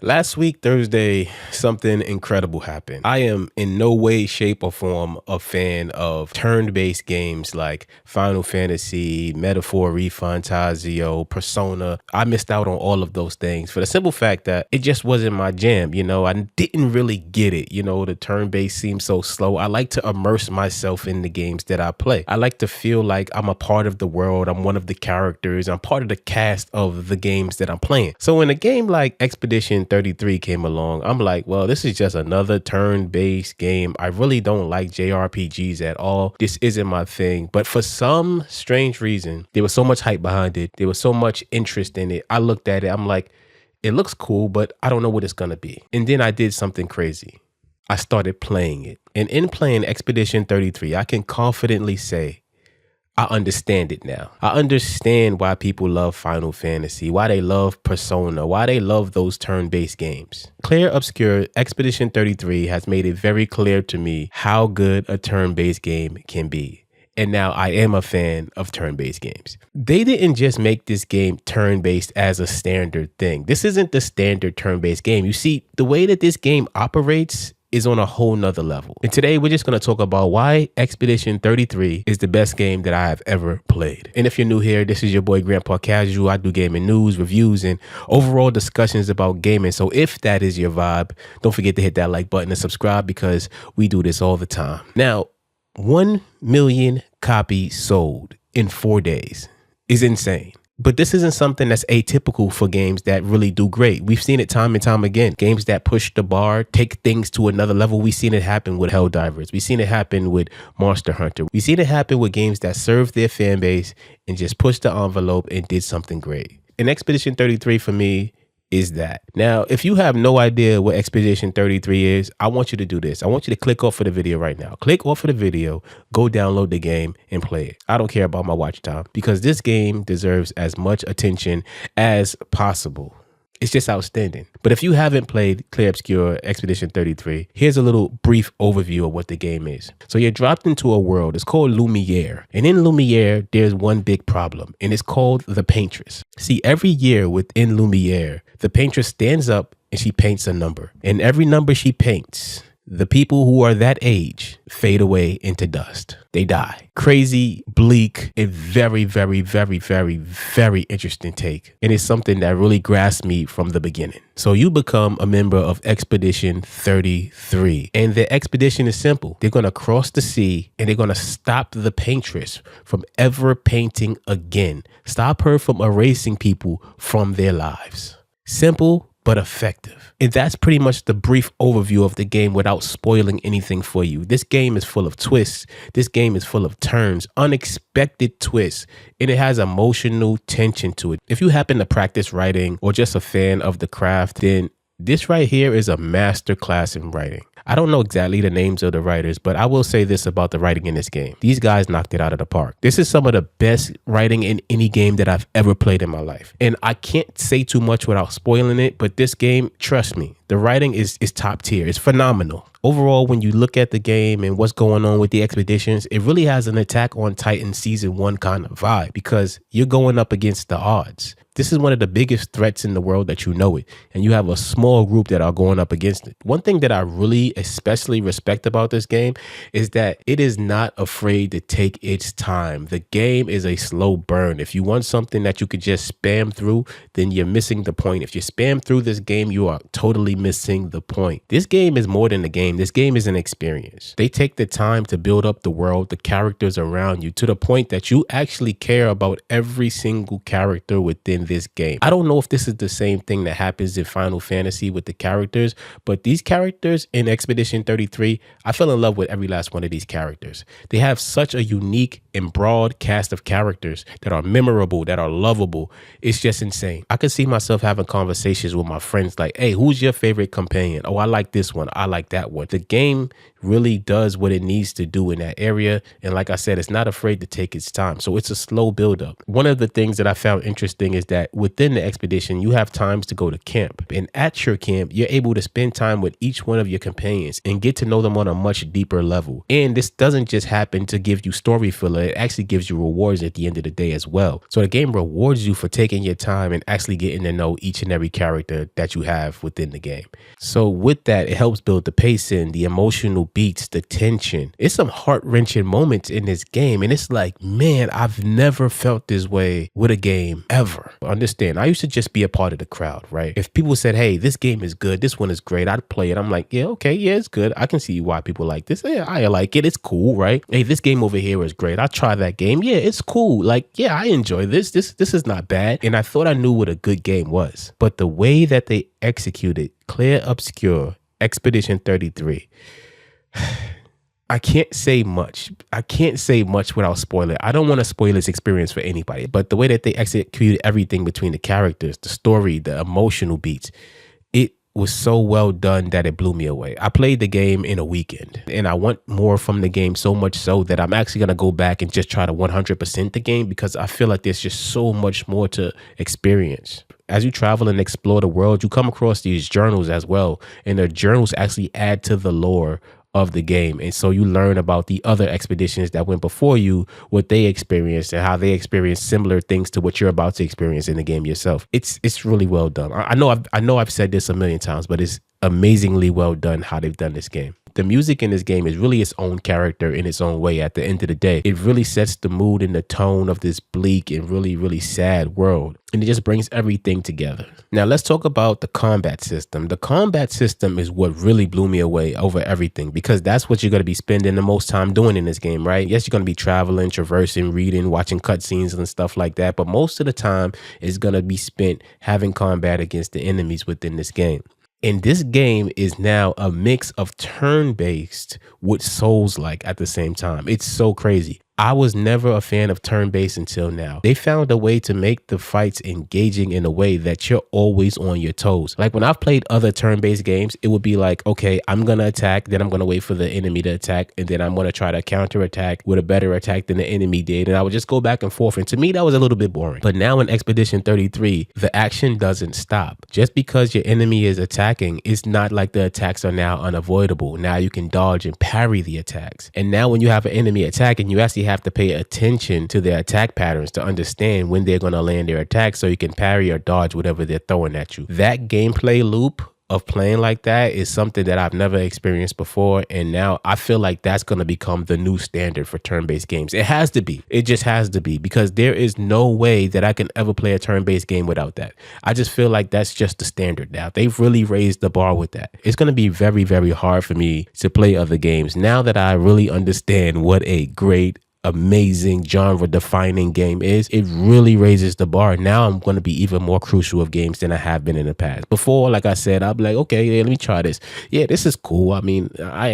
Last week, Thursday, something incredible happened. I am in no way, shape, or form a fan of turn-based games like Final Fantasy, Metaphor, Refantazio, Persona. I missed out on all of those things for the simple fact that it just wasn't my jam. I didn't really get it. The turn-based seems so slow. I like to immerse myself in the games that I play. I like to feel like I'm a part of the world. I'm one of the characters. I'm part of the cast of the games that I'm playing. So when a game like Expedition 33 came along, I'm like, well, this is just another turn-based game. I really don't like JRPGs at all. This isn't my thing. But for some strange reason, there was so much hype behind it. There was so much interest in it. I looked at it. I'm like, it looks cool, but I don't know what it's going to be. And then I did something crazy. I started playing it. And in playing Expedition 33, I can confidently say I understand it now. I understand why people love Final Fantasy, why they love Persona, why they love those turn-based games. Clair Obscur Expedition 33 has made it very clear to me how good a turn-based game can be. And now I am a fan of turn-based games. They didn't just make this game turn-based as a standard thing. This isn't the standard turn-based game. You see, the way that this game operates is on a whole nother level. And today we're just going to talk about why Expedition 33 is the best game that I have ever played. And if you're new here, this is your boy Grandpa Casual. I do gaming news, reviews, and overall discussions about gaming. So if that is your vibe, don't forget to hit that like button and subscribe because we do this all the time. Now, 1 million copies sold in 4 days is insane. But this isn't something that's atypical for games that really do great. We've seen it time and time again. Games that push the bar, take things to another level. We've seen it happen with Helldivers. We've seen it happen with Monster Hunter. We've seen it happen with games that served their fan base and just pushed the envelope and did something great. And Expedition 33 for me is that. Now, if you have no idea what Expedition 33 is, I want you to do this. I want you to click off of the video right now. Click off of the video, go download the game and play it. I don't care about my watch time because this game deserves as much attention as possible. It's just outstanding. But if you haven't played Clair Obscur Expedition 33, here's a little brief overview of what the game is. So you're dropped into a world. It's called Lumiere. And in Lumiere, there's one big problem, and it's called the Paintress. See, every year within Lumiere, the Paintress stands up and she paints a number. And every number she paints, the people who are that age fade away into dust. They die. Crazy, bleak, and very, very, very, very, very interesting take. And it's something that really grasped me from the beginning. So you become a member of Expedition 33. And the expedition is simple. They're going to cross the sea and they're going to stop the Paintress from ever painting again. Stop her from erasing people from their lives. Simple, but effective. And that's pretty much the brief overview of the game without spoiling anything for you. This game is full of twists. This game is full of turns, unexpected twists, and it has emotional tension to it. If you happen to practice writing or just a fan of the craft, then this right here is a masterclass in writing. I don't know exactly the names of the writers, but I will say this about the writing in this game. These guys knocked it out of the park. This is some of the best writing in any game that I've ever played in my life. And I can't say too much without spoiling it, but this game, trust me, the writing is top tier. It's phenomenal. Overall, when you look at the game and what's going on with the expeditions, it really has an Attack on Titan Season 1 kind of vibe because you're going up against the odds. This is one of the biggest threats in the world that you know it, and you have a small group that are going up against it. One thing that I really especially respect about this game is that it is not afraid to take its time. The game is a slow burn. If you want something that you could just spam through, then you're missing the point. If you spam through this game, you are totally missing the point. This game is more than a game. This game is an experience. They take the time to build up the world, the characters around you, to the point that you actually care about every single character within this game. I don't know if this is the same thing that happens in Final Fantasy with the characters, but these characters in Expedition 33, I fell in love with every last one of these characters. They have such a unique and broad cast of characters that are memorable, that are lovable. It's just insane. I could see myself having conversations with my friends like, hey, who's your favorite companion? Oh, I like this one. I like that one. The game really does what it needs to do in that area. And like I said, it's not afraid to take its time. So it's a slow buildup. One of the things that I found interesting is that within the expedition, you have times to go to camp. And at your camp, you're able to spend time with each one of your companions and get to know them on a much deeper level. And this doesn't just happen to give you story filler. It actually gives you rewards at the end of the day as well. So the game rewards you for taking your time and actually getting to know each and every character that you have within the game. So with that, it helps build the pacing, the emotional beats, the tension. It's some heart-wrenching moments in this game. And it's like, man, I've never felt this way with a game ever. Understand, I used to just be a part of the crowd, right? If people said, hey, this game is good, this one is great, I'd play it. I'm like, yeah, okay, yeah, it's good. I can see why people like this. Yeah, I like it. It's cool, right? Hey, this game over here is great. I'll try that game. Yeah, it's cool. Like, yeah, I enjoy this. This is not bad. And I thought I knew what a good game was. But the way that they executed Clair Obscur Expedition 33, I can't say much. I can't say much without spoiling. I don't want to spoil this experience for anybody, but the way that they executed everything between the characters, the story, the emotional beats, it was so well done that it blew me away. I played the game in a weekend and I want more from the game, so much so that I'm actually going to go back and just try to 100% the game because I feel like there's just so much more to experience. As you travel and explore the world, you come across these journals as well, and the journals actually add to the lore of the game. And so you learn about the other expeditions that went before you, what they experienced and how they experienced similar things to what you're about to experience in the game yourself. It's really well done. I know I've said this a million times, but it's amazingly well done how they've done this game. The music in this game is really its own character in its own way. At the end of the day, it really sets the mood and the tone of this bleak and really, really sad world. And it just brings everything together. Now, let's talk about the combat system. The combat system is what really blew me away over everything, because that's what you're going to be spending the most time doing in this game, right? Yes, you're going to be traveling, traversing, reading, watching cutscenes and stuff like that. But most of the time is going to be spent having combat against the enemies within this game. And this game is now a mix of turn-based with Souls-like at the same time. It's so crazy. I was never a fan of turn-based until now. They found a way to make the fights engaging in a way that you're always on your toes. Like when I've played other turn-based games, it would be like, okay, I'm going to attack, then I'm going to wait for the enemy to attack, and then I'm going to try to counterattack with a better attack than the enemy did. And I would just go back and forth. And to me, that was a little bit boring. But now in Expedition 33, the action doesn't stop. Just because your enemy is attacking, it's not like the attacks are now unavoidable. Now you can dodge and parry the attacks. And now when you have an enemy attacking, you actually have to pay attention to their attack patterns to understand when they're going to land their attack so you can parry or dodge whatever they're throwing at you. That gameplay loop of playing like that is something that I've never experienced before, and now I feel like that's going to become the new standard for turn-based games. It has to be. It just has to be, because there is no way that I can ever play a turn-based game without that. I just feel like that's just the standard now. They've really raised the bar with that. It's going to be very, very hard for me to play other games now that I really understand what a great, amazing, genre-defining game is. It really raises the bar. Now I'm going to be even more crucial of games than I have been in the past. Before, like I said, I'll be like, okay, yeah, let me try this. Yeah, this is cool. I mean, I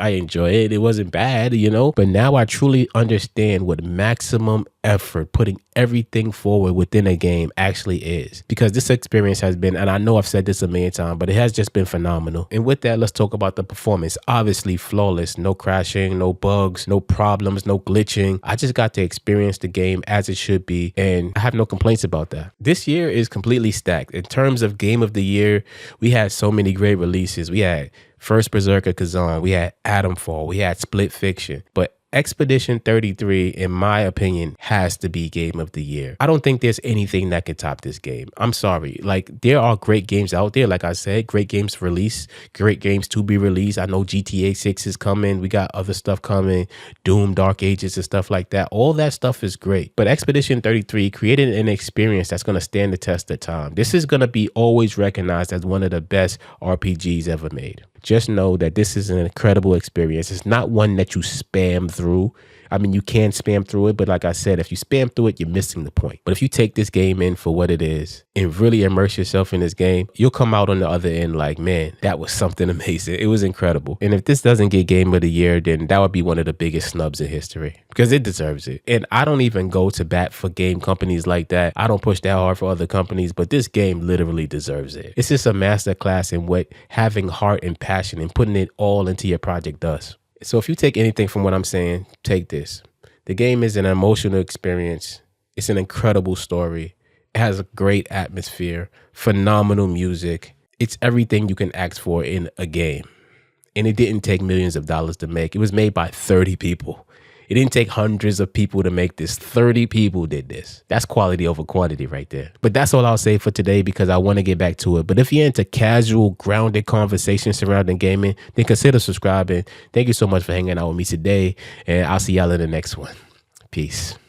enjoy it. It wasn't bad, you know? But now I truly understand what maximum effort, putting everything forward within a game actually is. Because this experience has been, and I know I've said this a million times, but it has just been phenomenal. And with that, let's talk about the performance. Obviously flawless, no crashing, no bugs, no problems, no glitching. I just got to experience the game as it should be, and I have no complaints about that. This year is completely stacked. In terms of game of the year, we had so many great releases. We had First Berserker Kazan, we had Atomfall, we had Split Fiction, but Expedition 33, in my opinion, has to be game of the year. I don't think there's anything that can top this game. I'm sorry. Like, there are great games out there. Like I said, great games released, great games to be released. I know GTA 6 is coming. We got other stuff coming, Doom, Dark Ages and stuff like that. All that stuff is great. But Expedition 33 created an experience that's going to stand the test of time. This is going to be always recognized as one of the best RPGs ever made. Just know that this is an incredible experience. It's not one that you spam through. I mean, you can spam through it, but like I said, if you spam through it, you're missing the point. But if you take this game in for what it is and really immerse yourself in this game, you'll come out on the other end like, man, that was something amazing. It was incredible. And if this doesn't get game of the year, then that would be one of the biggest snubs in history, because it deserves it. And I don't even go to bat for game companies like that. I don't push that hard for other companies, but this game literally deserves it. It's just a masterclass in what having heart and passion and putting it all into your project does. So if you take anything from what I'm saying, take this. The game is an emotional experience. It's an incredible story. It has a great atmosphere, phenomenal music. It's everything you can ask for in a game. And it didn't take millions of dollars to make. It was made by 30 people. It didn't take hundreds of people to make this. 30 people did this. That's quality over quantity right there. But that's all I'll say for today because I want to get back to it. But if you're into casual, grounded conversations surrounding gaming, then consider subscribing. Thank you so much for hanging out with me today. And I'll see y'all in the next one. Peace.